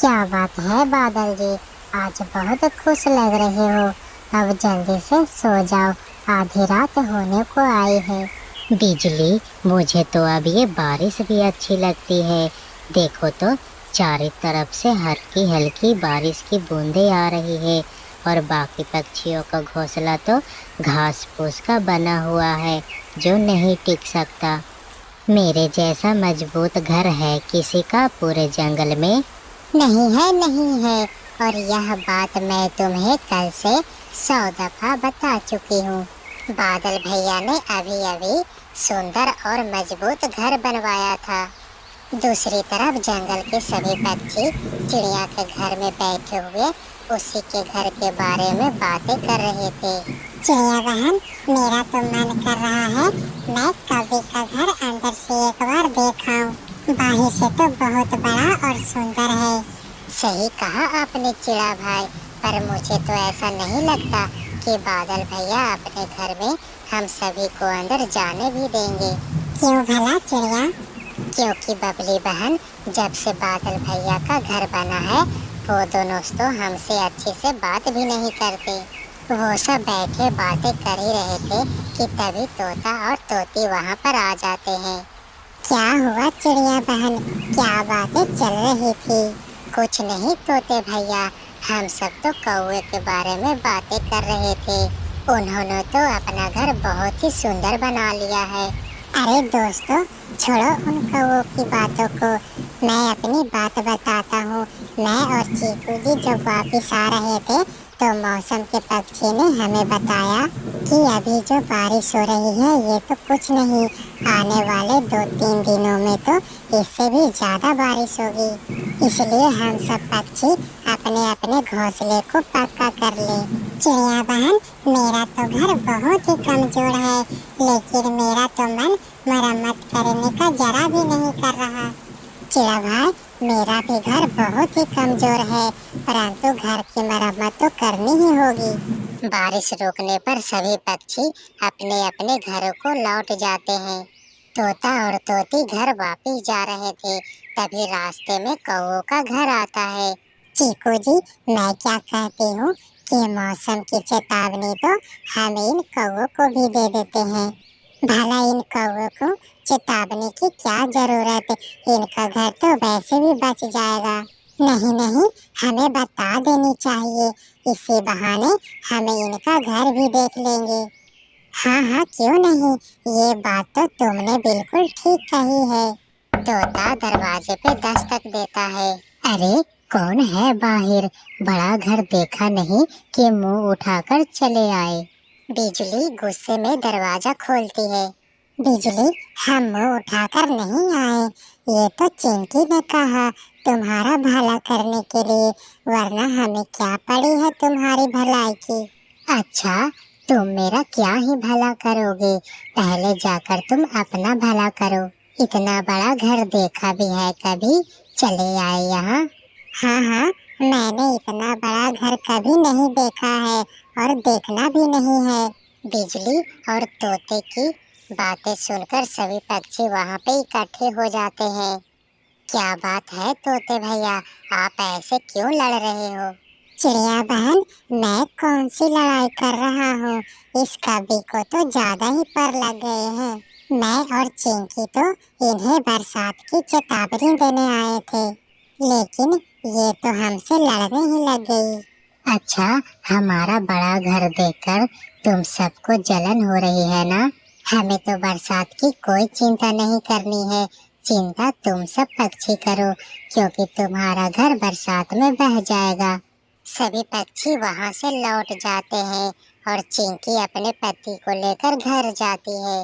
क्या बात है बादल जी, आज बहुत खुश लग रहे हो। अब जल्दी से सो जाओ, आधी रात होने को आई है। बिजली, मुझे तो अब ये बारिश भी अच्छी लगती है। देखो तो, चारों तरफ से हल्की हल्की बारिश की बूंदें आ रही है और बाकी पक्षियों का घोंसला तो घास फूस का बना हुआ है जो नहीं टिक सकता। मेरे जैसा मजबूत घर है किसी का पूरे जंगल में? नहीं है, नहीं है। और यह बात मैं तुम्हें कल से 100 दफा बता चुकी हूँ। बादल भैया ने अभी अभी सुंदर और मजबूत घर बनवाया था। दूसरी तरफ जंगल के सभी पक्षी चिड़िया के घर में बैठे हुए उसी के घर के बारे में बातें कर रहे थे। चिड़िया बहन, मेरा तो मन कर रहा है मैं कभी का घर अंदर से एक बार देखाऊं। बाहर से तो बहुत बड़ा और सुंदर है। सही कहा आपने चिड़ा भाई, पर मुझे तो ऐसा नहीं लगता कि बादल भैया अपने घर में हम सभी को अंदर जाने भी देंगे। क्यों भला चिड़िया? क्योंकि बबली बहन, जब से बादल भैया का घर बना है वो दोनों तो हमसे अच्छे से बात भी नहीं करते। वो सब बैठे बातें कर ही रहे थे कि तभी तोता और तोती वहाँ पर आ जाते हैं। क्या हुआ चिड़िया बहन, क्या बातें चल रही थी? कुछ नहीं तोते भैया, हम सब तो कौवे के बारे में बातें कर रहे थे। उन्होंने तो अपना घर बहुत ही सुंदर बना लिया है। अरे दोस्तों, छोड़ो उन कौवों की बातों को, मैं अपनी बात बताता हूँ। मैं और चीकू जी जब वापिस आ रहे थे तो मौसम के पक्षी ने हमें बताया कि अभी जो बारिश हो रही है ये तो कुछ नहीं, आने वाले 2-3 दिनों में तो इससे भी ज्यादा बारिश होगी। इसलिए हम सब पक्षी अपने अपने घोंसले को पक्का कर ले। चिड़िया बहन, मेरा तो घर बहुत ही कमजोर है, लेकिन मेरा तो मन मरम्मत करने का जरा भी नहीं कर रहा। चिड़ा भाई, मेरा भी घर बहुत ही कमजोर है, परंतु घर की मरम्मत तो करनी ही होगी। बारिश रुकने पर सभी पक्षी अपने अपने घरों को लौट जाते हैं। तोता और तोती घर वापिस जा रहे थे, तभी रास्ते में कौवों का घर आता है। चीकू जी, मैं क्या कहती हूँ कि मौसम की चेतावनी तो हम इन कौवों को भी दे देते हैं। भला इन कौवों को चेतावनी की क्या जरूरत, इनका घर तो वैसे भी बच जाएगा। नहीं नहीं, हमें बता देनी चाहिए, इसी बहाने हमें इनका घर भी देख लेंगे। हाँ हाँ, क्यों नहीं, ये बात तो तुमने बिल्कुल ठीक कही है। तोता दरवाजे पे दस्तक देता है। अरे, कौन है बाहर? बड़ा घर देखा नहीं कि मुंह उठाकर चले आए। बिजली गुस्से में दरवाजा खोलती है। बिजली, हम मुंह उठाकर नहीं आए, ये तो चिंकी ने कहा तुम्हारा भला करने के लिए, वरना हमें क्या पड़ी है तुम्हारी भलाई की। अच्छा, तुम मेरा क्या ही भला करोगे, पहले जाकर तुम अपना भला करो। इतना बड़ा घर देखा भी है कभी, चले आए यहाँ। हाँ हाँ, मैंने इतना बड़ा घर कभी नहीं देखा है और देखना भी नहीं है। बिजली और तोते की बातें सुनकर सभी पक्षी वहाँ पे इकट्ठे हो जाते हैं। क्या बात है तोते भैया, आप ऐसे क्यों लड़ रहे हो? चिड़िया बहन, मैं कौन सी लड़ाई कर रहा हूँ, इस कवि को तो ज्यादा ही पर लग गए हैं। मैं और चिंकी तो इन्हें बरसात की चेतावनी देने आए थे, लेकिन ये तो हमसे लड़ने ही लग गई। अच्छा, हमारा बड़ा घर देखकर तुम सबको जलन हो रही है ना? हमें तो बरसात की कोई चिंता नहीं करनी है, चिंता तुम सब पक्षी करो, क्योंकि तुम्हारा घर बरसात में बह जाएगा। सभी पक्षी वहाँ से लौट जाते हैं और चिंकी अपने पति को लेकर घर जाती है।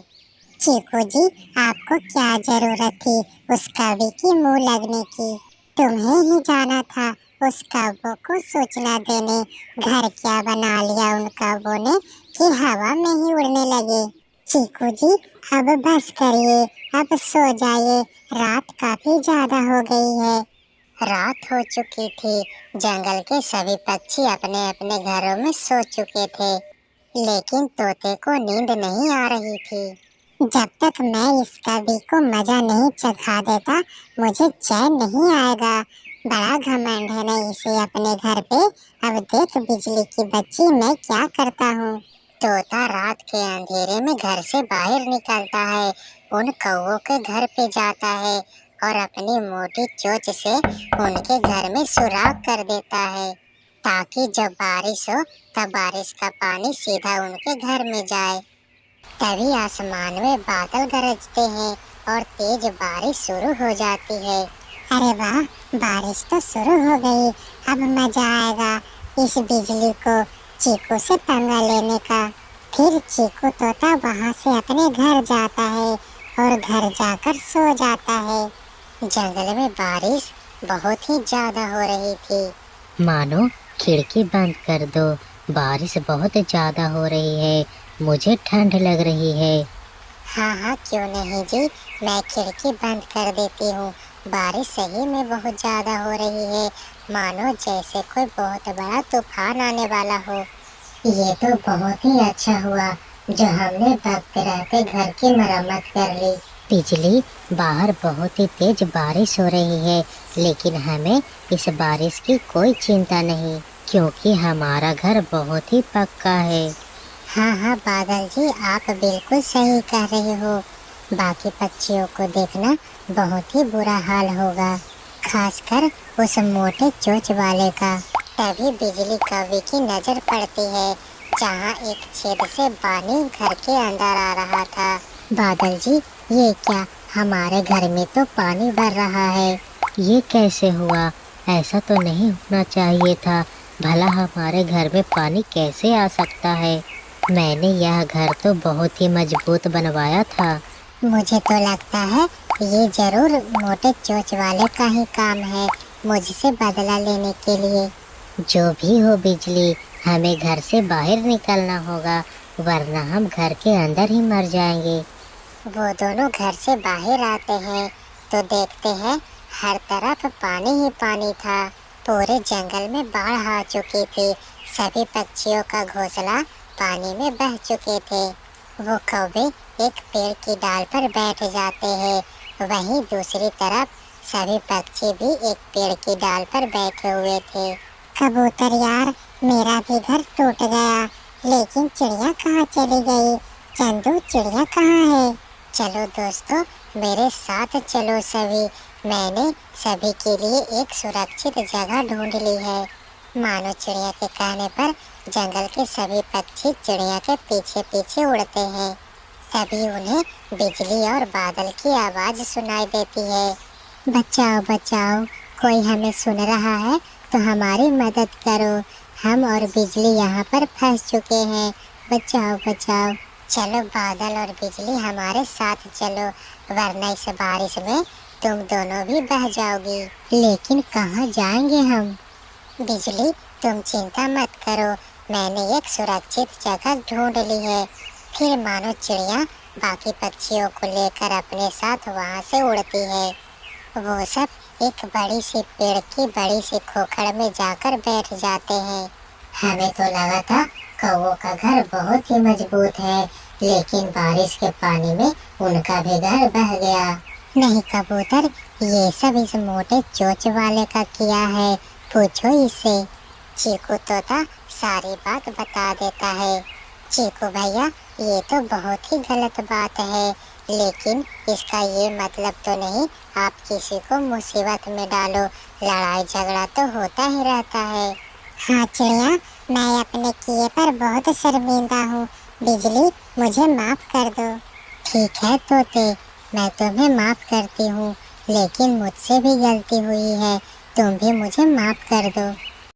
चीकू जी, आपको क्या जरूरत थी उस कवि की मुंह लगने की? तुम्हें ही जाना था उस कौवों को सूचना देने। घर क्या बना लिया उन कौवों ने कि हवा में ही उड़ने लगे। चीकू जी, अब बस करिए, अब सो जाइए, रात काफी ज्यादा हो गई है। रात हो चुकी थी, जंगल के सभी पक्षी अपने अपने घरों में सो चुके थे, लेकिन तोते को नींद नहीं आ रही थी। जब तक मैं इस कवि को मजा नहीं चखा देता मुझे चैन नहीं आएगा। बड़ा घमंड है ना इसे अपने घर पे। अब देख बिजली की बच्ची मैं क्या करता हूँ। तोता रात के अंधेरे में घर से बाहर निकलता है, उन कौवों के घर पे जाता है और अपनी मोटी चोंच से उनके घर में सुराख कर देता है, ताकि जब बारिश हो तब बारिश का पानी सीधा उनके घर में जाए। तभी आसमान में बादल गरजते हैं और तेज बारिश शुरू हो जाती है। अरे वाह, बारिश तो शुरू हो गई। अब मजा आएगा इस बिजली को चीकू से पंगा लेने का। फिर चीकू तोता वहां से अपने घर जाता है और घर जाकर सो जाता है। जंगल में बारिश बहुत ही ज्यादा हो रही थी। मानो खिड़की बंद कर दो, बारिश बहुत ज्यादा हो रही है, मुझे ठंड लग रही है। हाँ हाँ, क्यों नहीं जी, मैं खिड़की बंद कर देती हूँ। बारिश सही में बहुत ज्यादा हो रही है, मानो जैसे कोई बहुत बड़ा तूफान आने वाला हो। ये तो बहुत ही अच्छा हुआ जो हमने वक्त रहते घर की मरम्मत कर ली। बिजली, बाहर बहुत ही तेज बारिश हो रही है, लेकिन हमें इस बारिश की कोई चिंता नहीं, क्योंकि हमारा घर बहुत ही पक्का है। हाँ हाँ बादल जी, आप बिल्कुल सही कह रहे हो। बाकी पक्षियों को देखना बहुत ही बुरा हाल होगा, खासकर उस मोटे चोंच वाले का। तभी बिजली कौवे की नजर पड़ती है, जहाँ एक छेद से पानी घर के अंदर आ रहा था। बादल जी, ये क्या, हमारे घर में तो पानी भर रहा है। ये कैसे हुआ? ऐसा तो नहीं होना चाहिए था। भला हमारे घर में पानी कैसे आ सकता है? मैंने यह घर तो बहुत ही मजबूत बनवाया था। मुझे तो लगता है ये जरूर मोटे चोंच वाले का ही काम है, मुझसे बदला लेने के लिए। जो भी हो बिजली, हमें घर से बाहर निकलना होगा, वरना हम घर के अंदर ही मर जाएंगे। वो दोनों घर से बाहर आते हैं तो देखते हैं हर तरफ पानी ही पानी था। पूरे जंगल में बाढ़ आ चुकी थी, सभी पक्षियों का घोंसला पानी में बह चुके थे। वो कौवे एक पेड़ की डाल पर बैठ जाते हैं, वहीं दूसरी तरफ सभी पक्षी भी एक पेड़ की डाल पर बैठे हुए थे। कबूतर यार, मेरा भी घर टूट गया, लेकिन चिड़िया कहाँ चली गई? चंदू, चिड़िया कहाँ है? चलो दोस्तों, मेरे साथ चलो सभी। मैंने सभी के लिए एक सुरक्षित जगह ढूंढ ली है। मानो चिड़िया के कहने पर जंगल के सभी पक्षी चिड़िया के पीछे पीछे उड़ते हैं। तभी उन्हें बिजली और बादल की आवाज सुनाई देती है। बचाओ बचाओ, कोई हमें सुन रहा है तो हमारी मदद करो, हम और बिजली यहाँ पर फंस चुके हैं, बचाओ बचाओ। चलो बादल और बिजली हमारे साथ चलो, वरना इस बारिश में तुम दोनों भी बह जाओगी। लेकिन कहाँ जाएंगे हम? बिजली, तुम चिंता मत करो, मैंने एक सुरक्षित जगह ढूंढ ली है। फिर मानो चिड़िया बाकी पक्षियों को लेकर अपने साथ वहाँ से उड़ती है। वो सब एक बड़ी सी पेड़ की बड़ी सी खोखड़ में जाकर बैठ जाते हैं। हमें तो लगा था कौवों का घर बहुत ही मजबूत है, लेकिन बारिश के पानी में उनका भी घर बह गया। नहीं कबूतर, ये सब इस मोटे चोंच वाले का किया है, पूछो इससे। चीकू तोता सारी बात बता देता है। चीकू भैया, ये तो बहुत ही गलत बात है, लेकिन इसका ये मतलब तो नहीं आप किसी को मुसीबत में डालो, लड़ाई झगड़ा तो होता ही रहता है। हाँ चिड़िया, मैं अपने किए पर बहुत शर्मिंदा हूँ, बिजली मुझे माफ कर दो। ठीक है तोते, मैं तुम्हें माफ करती हूँ, लेकिन मुझसे भी गलती हुई है, तुम भी मुझे माफ कर दो।